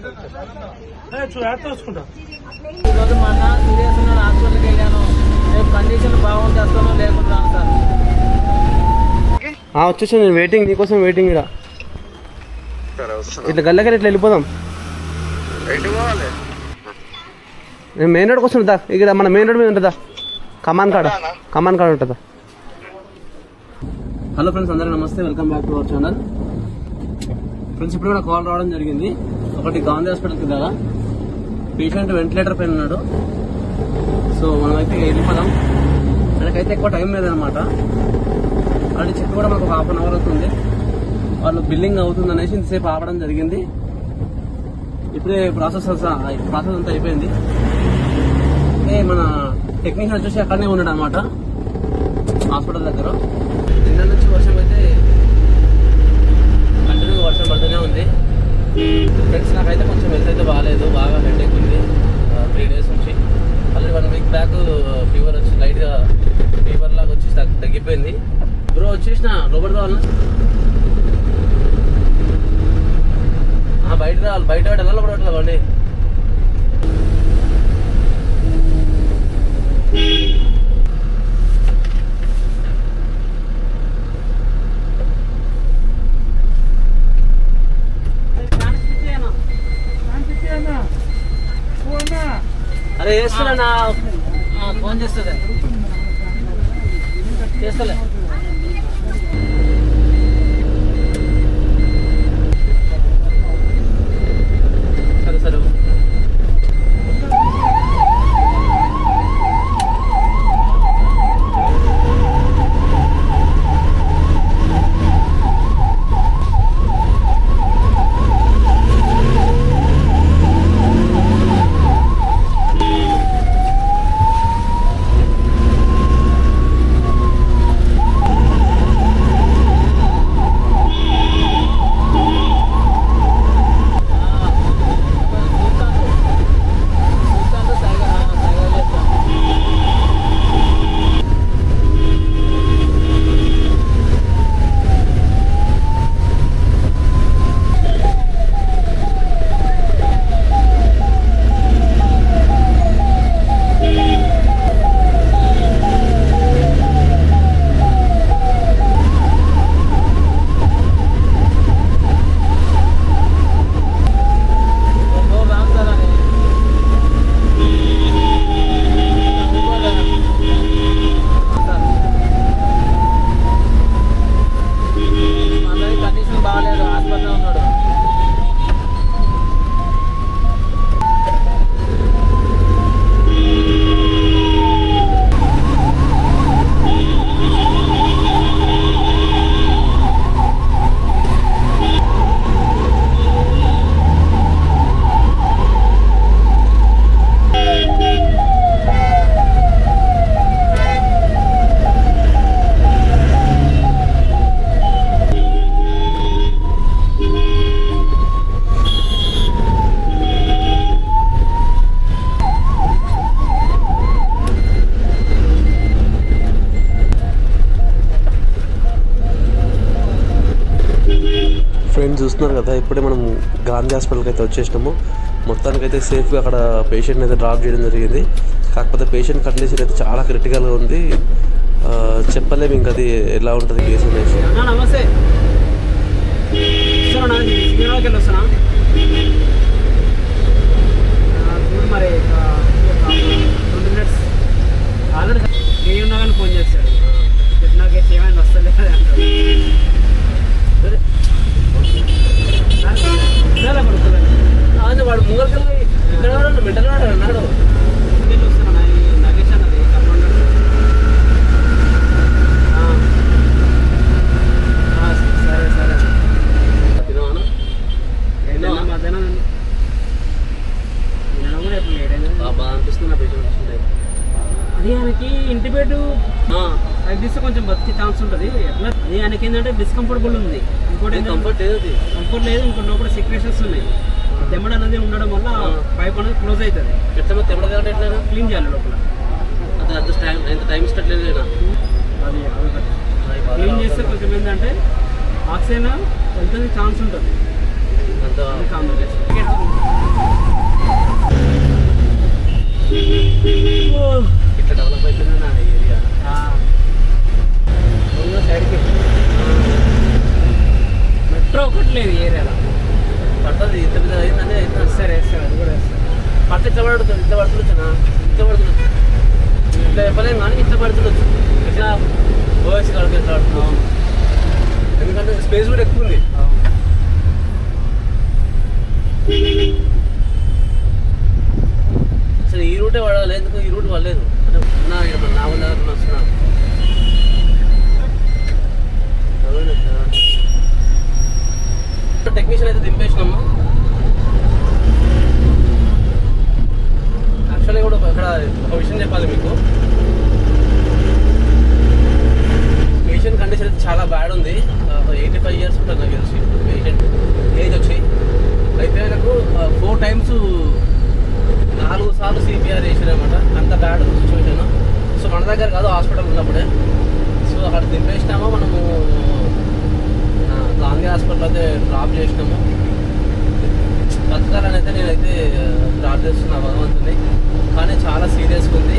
ఈరోజు మా అన్న సీరియస్ ఉన్నాడు, హాస్పిటల్కి వెళ్ళాను. రేపు కండిషన్ బాగుంటే వస్తాను, లేకుండా సార్. వచ్చేసి నేను వెయిటింగ్, నీకోసం వెయిటింగ్. ఇక్కడ ఇట్లా గల్లకి ఇట్లా వెళ్ళిపోదాం. నేను మెయిన్ రోడ్కి వస్తుందా? ఇక్కడ మన మెయిన్ రోడ్ మీద ఉంటుందా? కమాన్ కాడ ఉంటుందా? హలో ఫ్రెండ్స్, అందరికీ నమస్తే, welcome back to our channel. Friends, ఇప్పుడు కూడా కాల్ రావడం జరిగింది. ఒకటి గాంధీ హాస్పిటల్కి కదా, పేషెంట్ వెంటిలేటర్ పైన ఉన్నాడు. సో మనమైతే వెళ్ళిపోదాం. మనకైతే ఎక్కువ టైం లేదనమాట. అది చెప్పి కూడా మనకు ఒక హాఫ్ అన్ అవర్ అవుతుంది. వాళ్ళు బిల్లింగ్ అవుతుంది అనేసి ఇంతసేపు ఆపడం జరిగింది. ఇప్పుడే ప్రాసెస్ అంతా అయిపోయింది. మన టెక్నీషియన్ వచ్చేసి అక్కడనే ఉన్నాడు అనమాట, హాస్పిటల్ దగ్గర. నిన్న నుంచి వర్షం అయితే కంటిన్యూగా వర్షం పడుతూనే ఉంది. ఫ్రెండ్స్, నాకైతే కొంచెం హెల్త్ అయితే బాగాలేదు, బాగా హెడేక్ ఉంది 3 days నుంచి. ఆల్రెడీ 1 week బ్యాక్ ఫీవర్ వచ్చి లైట్గా ఫీవర్ లాగా వచ్చి తగ్గిపోయింది. బ్రో వచ్చేసిన లోపల కావాలన్నా బయట రావాలి, బయట వెళ్ళాలి, లోపల పెట్టాలండి. అరే చేస్తున్నా, ఫోన్ చేస్తుంది, చేస్తలే. సరే ఫ్రెండ్స్, చూస్తున్నారు కదా, ఇప్పుడే మనం గాంధీ హాస్పిటల్కి అయితే వచ్చేసినాము. మొత్తానికైతే సేఫ్గా అక్కడ పేషెంట్ని అయితే డ్రాప్ చేయడం జరిగింది. కాకపోతే పేషెంట్ కండిషన్ అయితే చాలా క్రిటికల్గా ఉంది. చెప్పలేము ఇంకా అది ఎలా ఉంటుంది కేసు అనేసి. నమస్తే మరి 20 minutes ఆల్రెడీ ఏ ఉన్నా కానీ ఫోన్ చేస్తాడు. నాకైతే ఏమైనా వస్తలేదు అంటాడు. వాడు ముంగల్కల్లి ఇక్కడ మెంటల్ వాడు అన్నాడు. వస్తున్నా నగేష్ అన్నది సరే మధ్యాహ్నం కూడా ఎప్పుడు లేట్ అయింది. బాగా అనిపిస్తుంది పేషెంట్ వస్తుంటే. అది ఆయనకి ఇంటిబెడ్ అది తీస్తే కొంచెం బతికే ఛాన్స్ ఉంటుంది. ఎట్లా అది ఆయనకి ఏంటంటే డిస్కంఫర్టబుల్ ఉంది. ఇంకోటి కంఫర్ట్ లేదు, ఇంకో లోపల సిక్రేషన్స్ ఉన్నాయి. తెమ్మడ అనేది ఉండడం వల్ల పైప్ అనేది క్లోజ్ అవుతుంది. క్లీన్ చేయాలి లోపల. టైం ఇస్తట్లేదు అది క్లీన్ చేస్తే కొంచెం ఏంటంటే ఆక్సిజన్ వెళ్తుంది ఛాన్స్ ఉంటుంది. అంత కాంప్లికేషన్ పడితే ఇట్లా పడుతుంది, ఇట్లా పడుతుండొచ్చునా, ఇట్లా పడుతుండొచ్చు, ఇట్లా చెప్పలేము కానీ ఇట్లా పడుతుండొచ్చు. ఇట్లా ఓఎస్సీ కాడికి ఇట్లా పడుతున్నాం, ఎందుకంటే స్పేస్ కూడా ఎక్కువ ఉంది. అసలు ఈ రూటే పడాలి, ఎందుకు ఈ రూట్ పడలేదు అంటే నా వల్ల వస్తున్నా. టెక్నీషియన్ అయితే దింపేసినాము. యాక్చువల్లీ కూడా ఇక్కడ ఒక విషయం చెప్పాలి మీకు, పేషెంట్ కండిషన్ అయితే చాలా బ్యాడ్ ఉంది. 85 years ఉంటుంది నాకు తెలిసి పేషెంట్ ఏజ్ వచ్చి. అయితే నాకు 4 times 4 సార్లు CPR చేసిరన్నమాట. అంత బ్యాడ్ సిచ్యువేషన్. సో మన దగ్గర కాదు, హాస్పిటల్ ఉన్నప్పుడే. సో అక్కడ దింపేసినాము. మనము గాంధీ హాస్పిటల్ అయితే డ్రాప్ చేసినాము. బతకాలని అయితే నేనైతే ప్రార్థిస్తున్నా భగవంతుని. కానీ చాలా సీరియస్గా ఉంది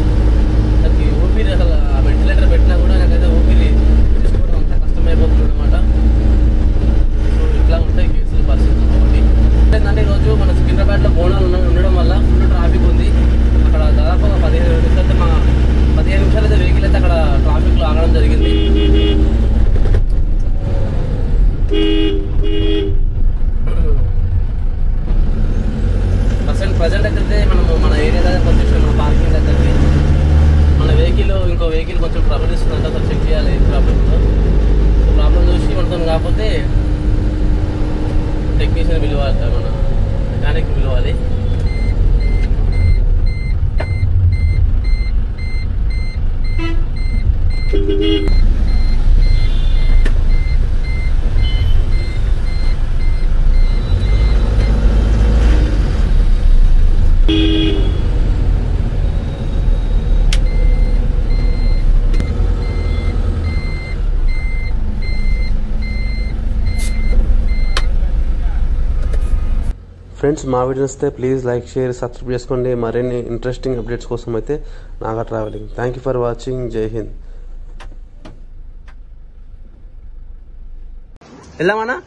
నాకు. ఊపిరి అసలు వెంటిలేటర్ పెట్టినా కూడా నాకైతే ఊపిరి తీసుకోవడం అంత కష్టమైపోతుంది అనమాట. సో ఇట్లా ఉంటాయి కేసులు, పరిస్థితులు. ఒకటి ఏంటంటే ఈరోజు మన సికింద్రాబాద్లో బోనాలు ఉండడం వల్ల ఫుల్ ట్రాఫిక్ ఉంది. అక్కడ దాదాపు 15 నిమిషాలు అయితే 15 నిమిషాలు అయితే వెహికల్ అయితే అక్కడ ట్రాఫిక్లో ఆగడం జరిగింది. ప్రజెంట్ అయితే మనము మన ఏరియా దగ్గర వచ్చేసాం, మన పార్కింగ్ దగ్గరికి. మన వెహికల్ ఇంకో వెహికల్ కొంచెం ట్రబుల్ ఇస్తుందంటే అసలు చెక్ చేయాలి ప్రాబ్లమ్ ఉందో. సో ప్రాబ్లం చూసి మనతో కాకపోతే టెక్నీషియన్ పిలవాలి, మన మెకానిక్ పిలవాలి. ఫ్రెండ్స్, మా వీడియోస్ అయితే ప్లీజ్ లైక్, షేర్, సబ్స్క్రైబ్ చేసుకోండి. మరిన్ని ఇంట్రెస్టింగ్ అప్డేట్స్ కోసం అయితే Naga travelling. Thank you for watching. జై హింద్. వెళ్దామన్నా.